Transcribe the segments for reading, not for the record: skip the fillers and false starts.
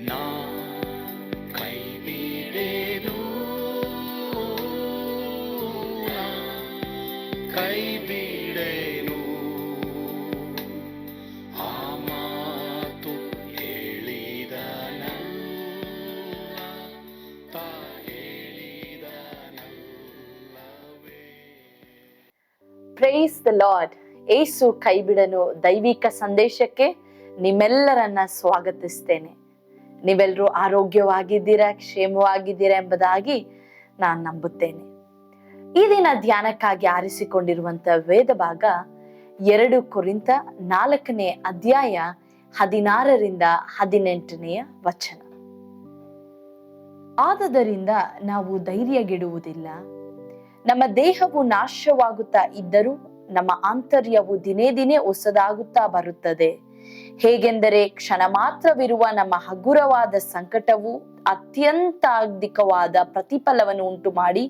ನಾ ಕೈ ಬಿಡೆನು, ನಾ ಕೈ ಬಿಡೆನು. ಆ ಮಾತು ಹೇಳಿದನಲ್ಲ, ತಾ ಹೇಳಿದನಲ್ಲವೇ. Praise the lord. ಏಸು ಕೈಬಿಡನು ದೈವಿಕ ಸಂದೇಶಕ್ಕೆ ನಿಮ್ಮೆಲ್ಲರನ್ನ ಸ್ವಾಗತಿಸ್ತೇನೆ. ನೀವೆಲ್ಲರೂ ಆರೋಗ್ಯವಾಗಿದ್ದೀರಾ, ಕ್ಷೇಮವಾಗಿದ್ದೀರಾ ಎಂಬುದಾಗಿ ನಾನು ನಂಬುತ್ತೇನೆ. ಈ ದಿನ ಧ್ಯಾನಕ್ಕಾಗಿ ಆರಿಸಿಕೊಂಡಿರುವಂತ ವೇದ ಭಾಗ 2 ಕೊರಿಂಥ 4ನೇ ಅಧ್ಯಾಯ 16ರಿಂದ 18ನೇ ವಚನ. ಆದದರಿಂದ ನಾವು ಧೈರ್ಯಗೆಡುವುದಿಲ್ಲ. ನಮ್ಮ ದೇಹವು ನಾಶವಾಗುತ್ತಾ ಇದ್ದರೂ ನಮ್ಮ ಆಂತರ್ಯವು ದಿನೇ ದಿನೇ ಹೊಸದಾಗುತ್ತಾ ಬರುತ್ತದೆ. ಹೇಗೆಂದರೆ ಕ್ಷಣ ಮಾತ್ರವಿರುವ ನಮ್ಮ ಹಗುರವಾದ ಸಂಕಟವು ಅತ್ಯಂತಾಧಿಕವಾದ ಪ್ರತಿಫಲವನ್ನು ಉಂಟು ಮಾಡಿ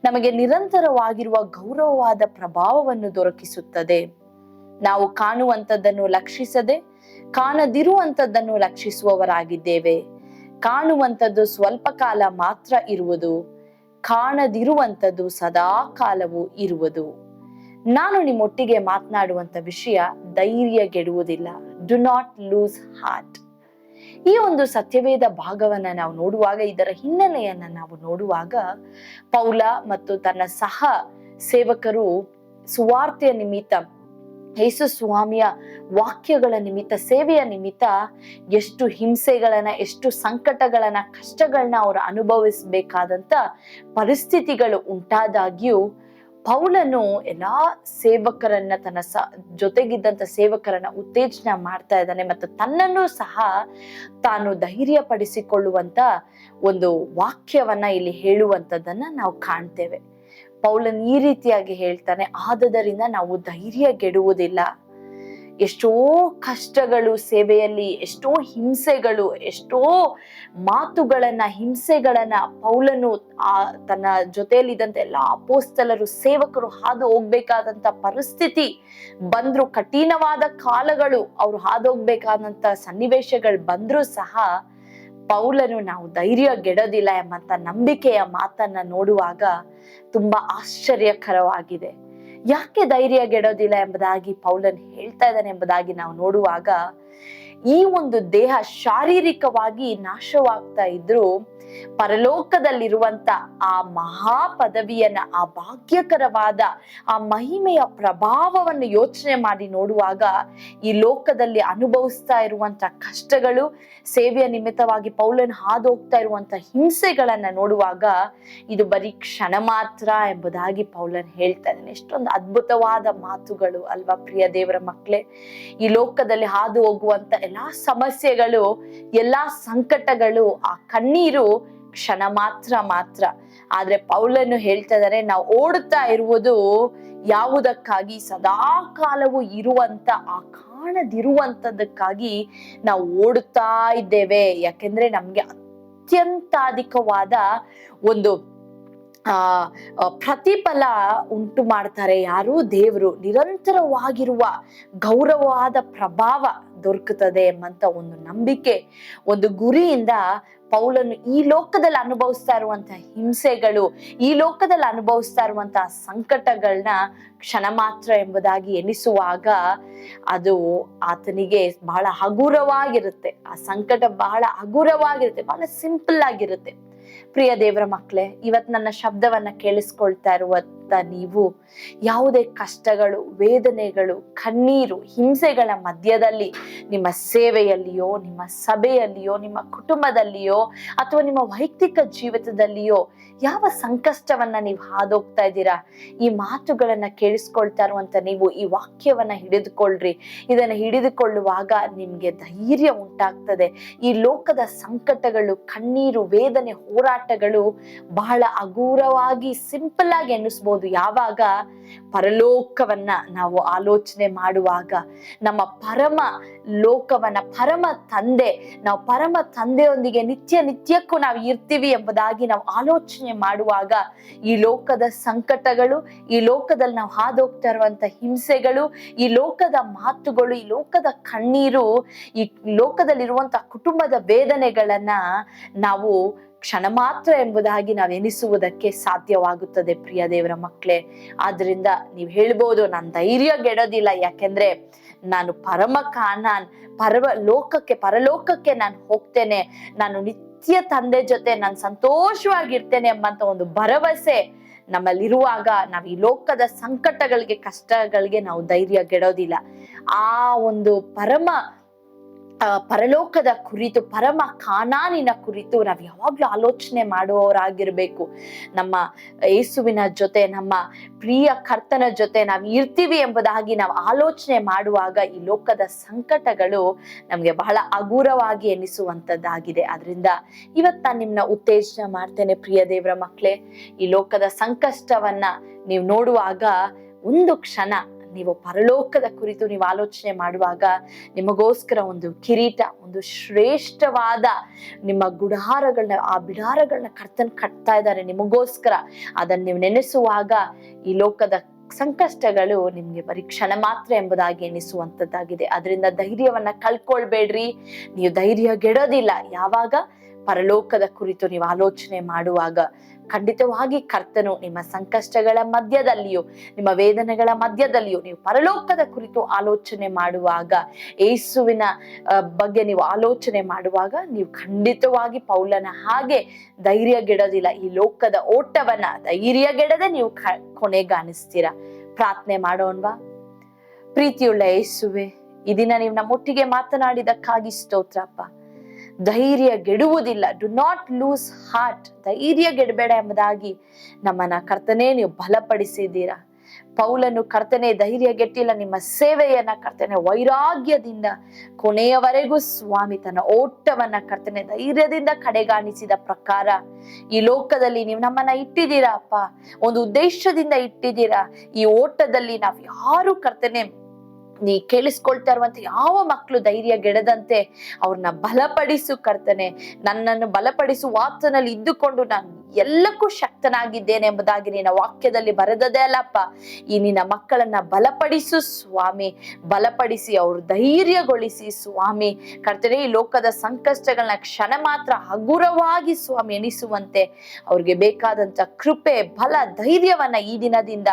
ನಮಗೆ ನಿರಂತರವಾಗಿರುವ ಗೌರವವಾದ ಪ್ರಭಾವವನ್ನು ದೊರಕಿಸುತ್ತದೆ. ನಾವು ಕಾಣುವಂಥದ್ದನ್ನು ಲಕ್ಷಿಸದೆ ಕಾಣದಿರುವಂಥದ್ದನ್ನು ಲಕ್ಷಿಸುವವರಾಗಿದ್ದೇವೆ. ಕಾಣುವಂಥದ್ದು ಸ್ವಲ್ಪ ಕಾಲ ಮಾತ್ರ ಇರುವುದು, ಕಾಣದಿರುವಂಥದ್ದು ಸದಾ ಕಾಲವೂ ಇರುವುದು. ನಾನು ನಿಮ್ಮೊಟ್ಟಿಗೆ ಮಾತನಾಡುವಂತ ವಿಷಯ ಧೈರ್ಯಗೆಡುವುದಿಲ್ಲ. Do not lose heart. ಈ ಒಂದು ಸತ್ಯವೇದ ಭಾಗವನ್ನ ನಾವು ನೋಡುವಾಗ, ಇದರ ಹಿನ್ನೆಲೆಯನ್ನ ನಾವು ನೋಡುವಾಗ, ಪೌಲ ಮತ್ತು ತನ್ನ ಸಹ ಸೇವಕರು ಸುವಾರ್ತೆಯ ನಿಮಿತ್ತ, ಯೇಸು ಸ್ವಾಮಿಯ ವಾಕ್ಯಗಳ ನಿಮಿತ್ತ, ಸೇವೆಯ ನಿಮಿತ್ತ ಎಷ್ಟು ಹಿಂಸೆಗಳನ್ನ, ಎಷ್ಟು ಸಂಕಟಗಳನ್ನ, ಕಷ್ಟಗಳನ್ನ ಅವರು ಅನುಭವಿಸಬೇಕಾದಂತ ಪರಿಸ್ಥಿತಿಗಳು ಉಂಟಾದಾಗ್ಯೂ ಪೌಲನು ಎಲ್ಲಾ ಸೇವಕರನ್ನ, ತನ್ನ ಜೊತೆಗಿದ್ದಂತ ಸೇವಕರನ್ನ ಉತ್ತೇಜನ ಮಾಡ್ತಾ ಇದ್ದಾನೆ ಮತ್ತು ತನ್ನನ್ನು ಸಹ ತಾನು ಧೈರ್ಯ ಪಡಿಸಿಕೊಳ್ಳುವಂತ ಒಂದು ವಾಕ್ಯವನ್ನ ಇಲ್ಲಿ ಹೇಳುವಂಥದ್ದನ್ನ ನಾವು ಕಾಣ್ತೇವೆ. ಪೌಲನ್ ಈ ರೀತಿಯಾಗಿ ಹೇಳ್ತಾನೆ, ಆದದರಿಂದ ನಾವು ಧೈರ್ಯಗೆಡುವುದಿಲ್ಲ. ಎಷ್ಟೋ ಕಷ್ಟಗಳು ಸೇವೆಯಲ್ಲಿ, ಎಷ್ಟೋ ಹಿಂಸೆಗಳು, ಎಷ್ಟೋ ಮಾತುಗಳನ್ನ, ಹಿಂಸೆಗಳನ್ನ ಪೌಲನು ತನ್ನ ಜೊತೆಯಲ್ಲಿದ್ದಂತ ಎಲ್ಲ ಅಪೊಸ್ತಲರು, ಸೇವಕರು ಹಾದು ಹೋಗ್ಬೇಕಾದಂತ ಪರಿಸ್ಥಿತಿ ಬಂದ್ರು, ಕಠಿಣವಾದ ಕಾಲಗಳು ಅವ್ರು ಹಾದು ಹೋಗ್ಬೇಕಾದಂತ ಸನ್ನಿವೇಶಗಳು ಬಂದ್ರೂ ಸಹ ಪೌಲನು ನಾವು ಧೈರ್ಯಗೆಡೋದಿಲ್ಲ ಎಂಬಂತ ನಂಬಿಕೆಯ ಮಾತನ್ನ ನೋಡುವಾಗ ತುಂಬಾ ಆಶ್ಚರ್ಯಕರವಾಗಿದೆ. ಯಾಕೆ ಧೈರ್ಯಗೆಡೋದಿಲ್ಲ ಎಂಬುದಾಗಿ ಪೌಲನ್ ಹೇಳ್ತಾ ಇದ್ದಾನೆ ಎಂಬುದಾಗಿ ನಾವು ನೋಡುವಾಗ, ಈ ಒಂದು ದೇಹ ಶಾರೀರಿಕವಾಗಿ ನಾಶವಾಗ್ತಾ ಇದ್ರು ಪರಲೋಕದಲ್ಲಿರುವಂತ ಆ ಮಹಾ ಪದವಿಯನ್ನ, ಆ ಭಾಗ್ಯಕರವಾದ ಆ ಮಹಿಮೆಯ ಪ್ರಭಾವವನ್ನು ಯೋಚನೆ ಮಾಡಿ ನೋಡುವಾಗ, ಈ ಲೋಕದಲ್ಲಿ ಅನುಭವಿಸ್ತಾ ಇರುವಂತ ಕಷ್ಟಗಳು, ಸೇವೆಯ ನಿಮಿತ್ತವಾಗಿ ಪೌಲನ್ ಹಾದು ಹೋಗ್ತಾ ಇರುವಂತ ಹಿಂಸೆಗಳನ್ನ ನೋಡುವಾಗ ಇದು ಬರೀ ಕ್ಷಣ ಮಾತ್ರ ಎಂಬುದಾಗಿ ಪೌಲನ್ ಹೇಳ್ತಾ ಇದ್ದಾನೆ. ಎಷ್ಟೊಂದು ಅದ್ಭುತವಾದ ಮಾತುಗಳು ಅಲ್ವಾ ಪ್ರಿಯ ದೇವರ ಮಕ್ಕಳೇ. ಈ ಲೋಕದಲ್ಲಿ ಹಾದು ಹೋಗುವಂತ ಎಲ್ಲಾ ಸಮಸ್ಯೆಗಳು, ಎಲ್ಲಾ ಸಂಕಟಗಳು, ಆ ಕಣ್ಣೀರು ಕ್ಷಣ ಮಾತ್ರ. ಆದ್ರೆ ಪೌಲನು ಹೇಳ್ತಾ ಇದ್ದಾರೆ, ನಾವು ಓಡುತ್ತಾ ಇರುವುದು ಯಾವುದಕ್ಕಾಗಿ? ಸದಾ ಕಾಲವು ಇರುವಂತ ಆ ಕಾಣದಿರುವಂತದಕ್ಕಾಗಿ ನಾವು ಓಡುತ್ತಾ ಇದ್ದೇವೆ. ಯಾಕೆಂದ್ರೆ ನಮ್ಗೆ ಅತ್ಯಂತಾಧಿಕವಾದ ಒಂದು ಪ್ರತಿಫಲ ಉಂಟು ಮಾಡ್ತಾರೆ ಯಾರು? ದೇವರು. ನಿರಂತರವಾಗಿರುವ ಗೌರವವಾದ ಪ್ರಭಾವ ದೊರಕುತ್ತದೆ ಎಂಬಂತ ಒಂದು ನಂಬಿಕೆ, ಒಂದು ಗುರಿಯಿಂದ ಪೌಲನು ಈ ಲೋಕದಲ್ಲಿ ಅನುಭವಿಸ್ತಾ ಇರುವಂತಹ ಹಿಂಸೆಗಳು, ಈ ಲೋಕದಲ್ಲಿ ಅನುಭವಿಸ್ತಾ ಇರುವಂತಹ ಸಂಕಟಗಳನ್ನ ಕ್ಷಣ ಮಾತ್ರ ಎಂಬುದಾಗಿ ಎನಿಸುವಾಗ ಅದು ಆತನಿಗೆ ಬಹಳ ಹಗುರವಾಗಿರುತ್ತೆ. ಆ ಸಂಕಟ ಬಹಳ ಹಗುರವಾಗಿರುತ್ತೆ, ಬಹಳ ಸಿಂಪಲ್ ಆಗಿರುತ್ತೆ. ಪ್ರಿಯ ದೇವರ ಮಕ್ಕಳೇ, ಇವತ್ ನನ್ನ ಶಬ್ದವನ್ನ ಕೇಳಿಸ್ಕೊಳ್ತಾ ಇರುವಂತ ನೀವು ಯಾವುದೇ ಕಷ್ಟಗಳು, ವೇದನೆಗಳು, ಕಣ್ಣೀರು, ಹಿಂಸೆಗಳ ಮಧ್ಯದಲ್ಲಿ ನಿಮ್ಮ ಸೇವೆಯಲ್ಲಿಯೋ, ನಿಮ್ಮ ಸಭೆಯಲ್ಲಿಯೋ, ನಿಮ್ಮ ಕುಟುಂಬದಲ್ಲಿಯೋ ಅಥವಾ ನಿಮ್ಮ ವೈಯಕ್ತಿಕ ಜೀವಿತದಲ್ಲಿಯೋ ಯಾವ ಸಂಕಷ್ಟವನ್ನ ನೀವು ಹಾದೋಗ್ತಾ ಇದ್ದೀರಾ, ಈ ಮಾತುಗಳನ್ನ ಕೇಳಿಸ್ಕೊಳ್ತಾ ಇರುವಂತ ನೀವು ಈ ವಾಕ್ಯವನ್ನ ಹಿಡಿದುಕೊಳ್ಳ್ರಿ. ಇದನ್ನ ಹಿಡಿದುಕೊಳ್ಳುವಾಗ ನಿಮ್ಗೆ ಧೈರ್ಯ ಉಂಟಾಗ್ತದೆ. ಈ ಲೋಕದ ಸಂಕಟಗಳು, ಕಣ್ಣೀರು, ವೇದನೆ, ಹೋರಾಟಗಳು ಬಹಳ ಹಗುರವಾಗಿ, ಸಿಂಪಲ್ ಆಗಿ ಎನ್ನಿಸ್ಬೋದು. ಹೇಳ್ಬೋದು, ಯಾವಾಗ ಪರಲೋಕವನ್ನ ನಾವು ಆಲೋಚನೆ ಮಾಡುವಾಗ, ನಮ್ಮ ಪರಮ ಲೋಕವನ್ನ, ಪರಮ ತಂದೆ, ನಾವು ಪರಮ ತಂದೆಯೊಂದಿಗೆ ನಿತ್ಯಕ್ಕೂ ನಾವು ಇರ್ತೀವಿ ಎಂಬುದಾಗಿ ನಾವು ಆಲೋಚನೆ ಮಾಡುವಾಗ, ಈ ಲೋಕದ ಸಂಕಟಗಳು, ಈ ಲೋಕದಲ್ಲಿ ನಾವು ಹಾದೋಗ್ತಾ ಇರುವಂತ ಹಿಂಸೆಗಳು, ಈ ಲೋಕದ ಮಾತುಗಳು, ಈ ಲೋಕದ ಕಣ್ಣೀರು, ಈ ಲೋಕದಲ್ಲಿರುವಂತ ಕುಟುಂಬದ ವೇದನೆಗಳನ್ನ ನಾವು ಕ್ಷಣ ಮಾತ್ರ ಎಂಬುದಾಗಿ ನಾವು ಎನಿಸುವುದಕ್ಕೆ ಸಾಧ್ಯವಾಗುತ್ತದೆ ಪ್ರಿಯ ದೇವರ ಮಕ್ಕಳೇ. ಆದ್ರಿಂದ ನೀವು ಹೇಳ್ಬೋದು, ನಾನು ಧೈರ್ಯಗೆಡೋದಿಲ್ಲ, ಯಾಕೆಂದ್ರೆ ನಾನು ಪರಲೋಕಕ್ಕೆ ನಾನು ಹೋಗ್ತೇನೆ, ನಾನು ನಿತ್ಯ ತಂದೆ ಜೊತೆ ನಾನು ಸಂತೋಷವಾಗಿರ್ತೇನೆ ಎಂಬಂತ ಒಂದು ಭರವಸೆ ನಮ್ಮಲ್ಲಿರುವಾಗ ನಾವು ಈ ಲೋಕದ ಸಂಕಟಗಳಿಗೆ, ಕಷ್ಟಗಳಿಗೆ ನಾವು ಧೈರ್ಯಗೆಡೋದಿಲ್ಲ. ಆ ಒಂದು ಪರಲೋಕದ ಕುರಿತು, ಪರಮ ಕಾನಾನಿನ ಕುರಿತು ನಾವು ಯಾವಾಗ್ಲೂ ಆಲೋಚನೆ ಮಾಡುವವರಾಗಿರ್ಬೇಕು. ನಮ್ಮ ಯೇಸುವಿನ ಜೊತೆ, ನಮ್ಮ ಪ್ರಿಯ ಕರ್ತನ ಜೊತೆ ನಾವು ಇರ್ತೀವಿ ಎಂಬುದಾಗಿ ನಾವು ಆಲೋಚನೆ ಮಾಡುವಾಗ ಈ ಲೋಕದ ಸಂಕಟಗಳು ನಮ್ಗೆ ಬಹಳ ಹಗುರವಾಗಿ ಎನಿಸುವಂತದ್ದಾಗಿದೆ. ಅದರಿಂದ ಇವತ್ತು ನಾನು ನಿಮ್ನ ಉತ್ತೇಜನ ಮಾಡ್ತೇನೆ ಪ್ರಿಯ ದೇವರ ಮಕ್ಕಳೇ. ಈ ಲೋಕದ ಸಂಕಷ್ಟವನ್ನ ನೀವು ನೋಡುವಾಗ ಒಂದು ಕ್ಷಣ ನೀವು ಪರಲೋಕದ ಕುರಿತು ನೀವು ಆಲೋಚನೆ ಮಾಡುವಾಗ ನಿಮಗೋಸ್ಕರ ಒಂದು ಕಿರೀಟ, ಒಂದು ಶ್ರೇಷ್ಠವಾದ ನಿಮ್ಮ ಆ ಬಿಡಾರಗಳನ್ನ ಕರ್ತನ್ ಕಟ್ತಾ ಇದ್ದಾರೆ ನಿಮಗೋಸ್ಕರ. ಅದನ್ನ ನೀವು ನೆನೆಸುವಾಗ ಈ ಲೋಕದ ಸಂಕಷ್ಟಗಳು ನಿಮ್ಗೆ ಬರೀ ಕ್ಷಣ ಮಾತ್ರ ಎಂಬುದಾಗಿ ಎನಿಸುವಂತದ್ದಾಗಿದೆ. ಅದರಿಂದ ಧೈರ್ಯವನ್ನ ಕಳ್ಕೊಳ್ಬೇಡ್ರಿ. ನೀವು ಧೈರ್ಯಗೆಡೋದಿಲ್ಲ. ಯಾವಾಗ ಪರಲೋಕದ ಕುರಿತು ನೀವು ಆಲೋಚನೆ ಮಾಡುವಾಗ ಖಂಡಿತವಾಗಿ ಕರ್ತನು ನಿಮ್ಮ ಸಂಕಷ್ಟಗಳ ಮಧ್ಯದಲ್ಲಿಯೂ, ನಿಮ್ಮ ವೇದನೆಗಳ ಮಧ್ಯದಲ್ಲಿಯೂ ನೀವು ಪರಲೋಕದ ಕುರಿತು ಆಲೋಚನೆ ಮಾಡುವಾಗ, ಯೇಸುವಿನ ಬಗ್ಗೆ ನೀವು ಆಲೋಚನೆ ಮಾಡುವಾಗ ನೀವು ಖಂಡಿತವಾಗಿ ಪೌಲನ ಹಾಗೆ ಧೈರ್ಯಗೆಡೋದಿಲ್ಲ. ಈ ಲೋಕದ ಓಟವನ್ನ ಧೈರ್ಯಗೆಡದೆ ನೀವು ಕೊನೆಗಾಣಿಸ್ತೀರಾ. ಪ್ರಾರ್ಥನೆ ಮಾಡೋಣವಾ? ಪ್ರೀತಿಯುಳ್ಳ ಯೇಸುವೆ, ಈ ದಿನ ನೀವು ನಮ್ಮೊಟ್ಟಿಗೆ ಮಾತನಾಡಿದಕ್ಕಾಗಿ ಸ್ತೋತ್ರಪ್ಪ. ಧೈರ್ಯಗೆಡುವುದಿಲ್ಲ, ಡು ನಾಟ್ ಲೂಸ್ ಹಾರ್ಟ್, ಧೈರ್ಯಗೆಡಬೇಡ ಎಂಬುದಾಗಿ ನಮ್ಮನ್ನ ಕರ್ತನೇ ನೀವು ಬಲಪಡಿಸಿದ್ದೀರಾ. ಪೌಲನು ಕರ್ತನೆ ಧೈರ್ಯಗೆಟ್ಟಿಲ್ಲ, ನಿಮ್ಮ ಸೇವೆಯನ್ನ ಕರ್ತನೆ ವೈರಾಗ್ಯದಿಂದ ಕೊನೆಯವರೆಗೂ ಸ್ವಾಮಿ ತನ್ನ ಓಟವನ್ನ ಕರ್ತನೆ ಧೈರ್ಯದಿಂದ ಕಡೆಗಾಣಿಸಿದ ಪ್ರಕಾರ ಈ ಲೋಕದಲ್ಲಿ ನೀವು ನಮ್ಮನ್ನ ಇಟ್ಟಿದ್ದೀರಾ ಅಪ್ಪ. ಒಂದು ಉದ್ದೇಶದಿಂದ ಇಟ್ಟಿದ್ದೀರಾ. ಈ ಓಟದಲ್ಲಿ ನಾವು ಯಾರು ಕರ್ತನೆ ನೀ ಕೇಳಿಸ್ಕೊಳ್ತಾ ಇರುವಂತ ಯಾವ ಮಕ್ಕಳು ಧೈರ್ಯಗೆಡದಂತೆ ಅವ್ರನ್ನ ಬಲಪಡಿಸು ಕರ್ತನೆ. ನನ್ನನ್ನು ಬಲಪಡಿಸು, ವಾತನಲ್ಲಿ ಇದ್ದುಕೊಂಡು ನಾನು ಎಲ್ಲಕ್ಕೂ ಶಕ್ತನಾಗಿದ್ದೇನೆ ಎಂಬುದಾಗಿ ನಿನ್ನ ವಾಕ್ಯದಲ್ಲಿ ಬರೆದದೇ ಅಲ್ಲಪ್ಪ. ಈ ನಿನ್ನ ಮಕ್ಕಳನ್ನ ಬಲಪಡಿಸು ಸ್ವಾಮಿ, ಬಲಪಡಿಸಿ ಅವ್ರು ಧೈರ್ಯಗೊಳಿಸಿ ಸ್ವಾಮಿ ಕರ್ತನೆ. ಈ ಲೋಕದ ಸಂಕಷ್ಟಗಳನ್ನ ಕ್ಷಣ ಮಾತ್ರ ಹಗುರವಾಗಿ ಸ್ವಾಮಿ ಎನಿಸುವಂತೆ ಅವ್ರಿಗೆ ಬೇಕಾದಂತ ಕೃಪೆ, ಬಲ, ಧೈರ್ಯವನ್ನ ಈ ದಿನದಿಂದ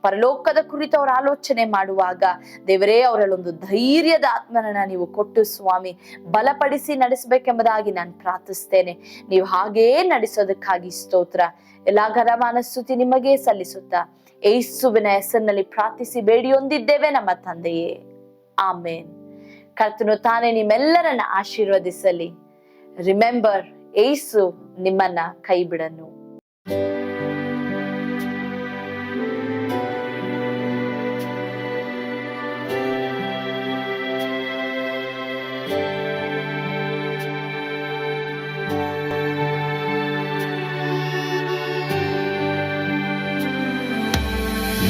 ಪರಲೋಕದ ಕುರಿತು ಅವ್ರ ಆಲೋಚನೆ ಮಾಡುವಾಗ ದೇವರೇ ಅವರಲ್ಲೊಂದು ಧೈರ್ಯದ ಆತ್ಮನನ್ನ ನೀವು ಕೊಟ್ಟು ಸ್ವಾಮಿ ಬಲಪಡಿಸಿ ನಡೆಸಬೇಕೆಂಬುದಾಗಿ ನಾನು ಪ್ರಾರ್ಥಿಸ್ತೇನೆ. ನೀವು ಹಾಗೇ ನಡೆಸೋದಕ್ಕಾಗಿ ಸ್ತೋತ್ರ. ಎಲ್ಲಾ ಘನಮಾನ ಸ್ತುತಿ ನಿಮಗೆ ಸಲ್ಲಿಸುತ್ತಾ ಯೇಸುವಿನ ಹೆಸರಿನಲ್ಲಿ ಪ್ರಾರ್ಥಿಸಿ ಬೇಡಿ ಹೊಂದಿದ್ದೇವೆ ನಮ್ಮ ತಂದೆಯೇ, ಆಮೇನ್. ಕರ್ತನು ತಾನೇ ನಿಮ್ಮೆಲ್ಲರನ್ನ ಆಶೀರ್ವದಿಸಲಿ. ರಿಮೆಂಬರ್, ಯೇಸು ನಿಮ್ಮನ್ನ ಕೈ ಬಿಡನು.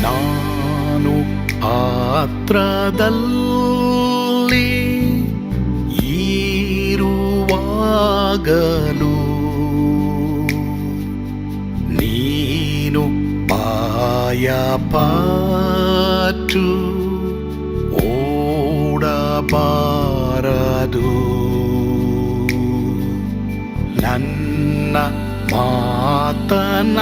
ನಾನು ಪಾತ್ರದಲ್ಲಿ ಇರುವಾಗಲೂ ನೀನು ಭಯಪಟ್ಟು ಓಡಬಾರದು. ನನ್ನ ಮಾತನಂಬಿ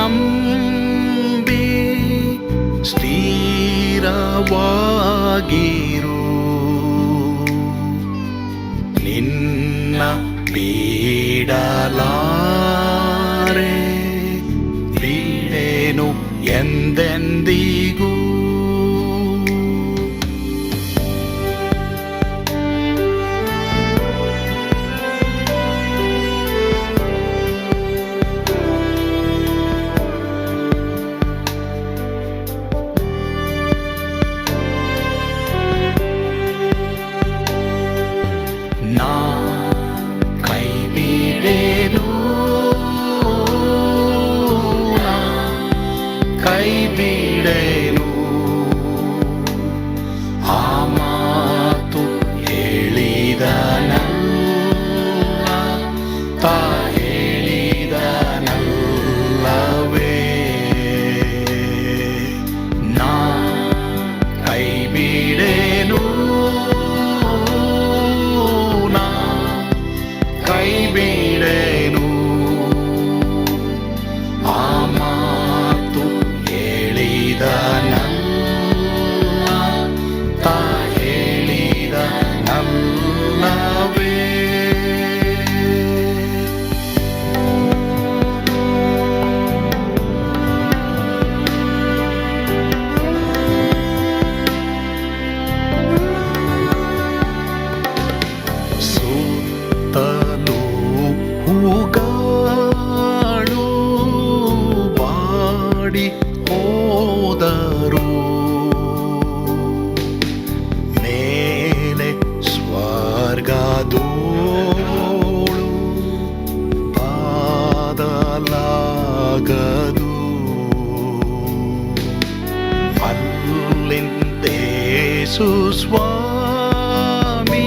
ಸ್ಥಿರವಾಗಿರು. ನಿನ್ನ ಬಿಡಲಾರೆ, ಬಿಡೆನು ಎಂದೆಂದಿಗೂ. ತಾ ಹೇಳಿದನಲ್ಲವೇ ನಾ ಕೈ ಬಿಡೆನು ನಾ ಕೈ ಬಿಡೆನು ಆ ಮಾತು ಹೇಳಿದ ನನ್ನ ತಾ ಹೇಳಿದ ನಲ್ಲವೇ ಸುತ್ತಲೂ ಹೂಗಳು ಬಾಡಿ ಹೋದರು ಮೇಲೆ ಸ್ವರ್ಗದೋಳು ಬಾದಲಾಗದು ಅಲ್ಲಿಂದೇಸು ಸ್ವಾಮಿ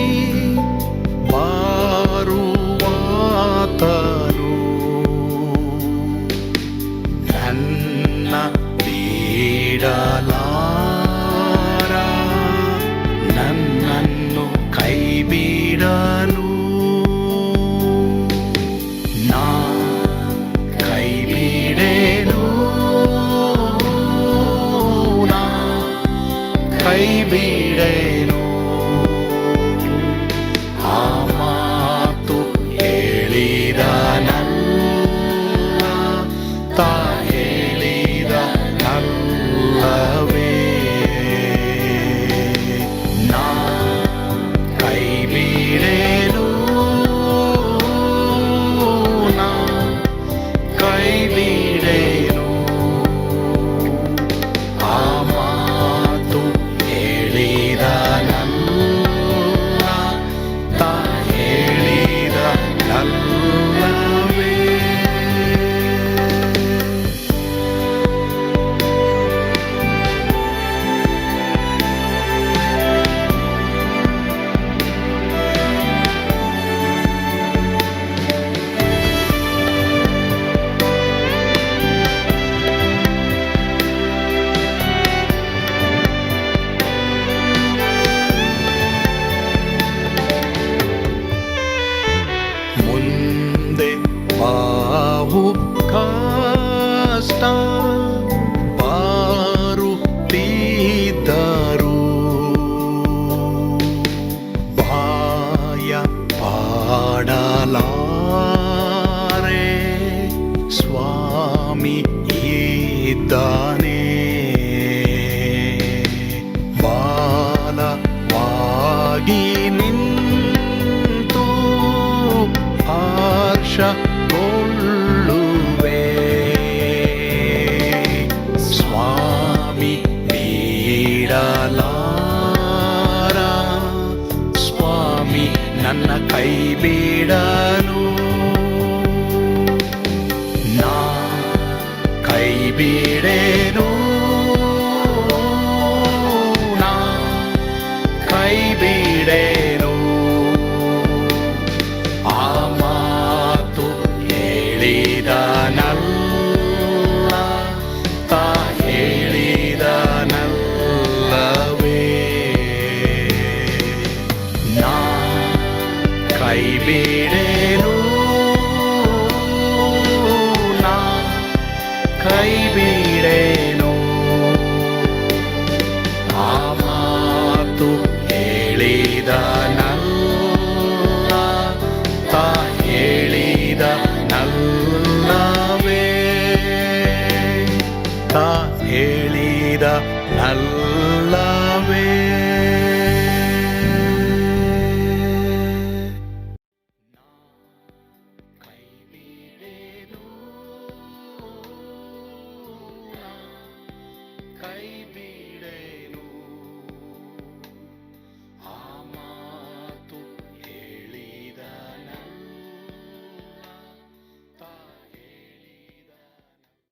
ಬಾರುವಾತನು ನನ್ನ ಬಿಡಲಾರ ನನ್ನನ್ನು ಕೈ ಬಿಡಲು ನಾ ಕೈ ಬಿಡೆನು ನಾ ಕೈ ಬಿಡೆನು ಆ ಮಾತು ಹೇಳಿದ ನನ್ನ ತಾ ಹೇಳಿದ ನಲ್ಲವೇ ನಾ ಕೈ ಬಿಡೆನು ನಾ ಕೈ ಬಿಡೆನು ಆ ಮಾತು ಹೇಳಿದ ನನ್ನ ತಾ ಹೇಳಿದ ನಲ್ಲವೇ ಮುಂದೆ ಬಾವು ಕಷ್ಟ ಬಾರುತ್ತಿದ್ದರು ಬಾಯ ಪಾಡಲಾರೆ ಸ್ವಾಮಿ ಇದ್ದಾನೆ ಬಾಲವಾಗಿ ನಿಂತು ಹರ್ಷಗೊಳ್ಳುವೆ ಸ್ವಾಮಿ ಬಿಡಲಾರ ಸ್ವಾಮಿ ನನ್ನ ಕೈ ಬಿಡಲು ನಾ ಕೈ ಬಿಡೆನು ನಾ ಕೈ ಬಿಡೆನು ಆ ಮಾತು ಹೇಳಿದ ನಲ್ಲ ತಾ ಹೇಳಿದ ನಲ್ಲವೇ ನಾ ಕೈ ಬಿಡೆನು ನಾ ಕೈ ಬಿಡೆನು ಆ ಮಾತು ಹೇಳಿದ ನಲ್ಲ ತಾ ಹೇಳಿದ ನಲ್ಲವೇ ತಾ ಹೇಳಿದ ನಲ್ಲವೇ ಕೈ ಬಿಡೆನು ಕೈ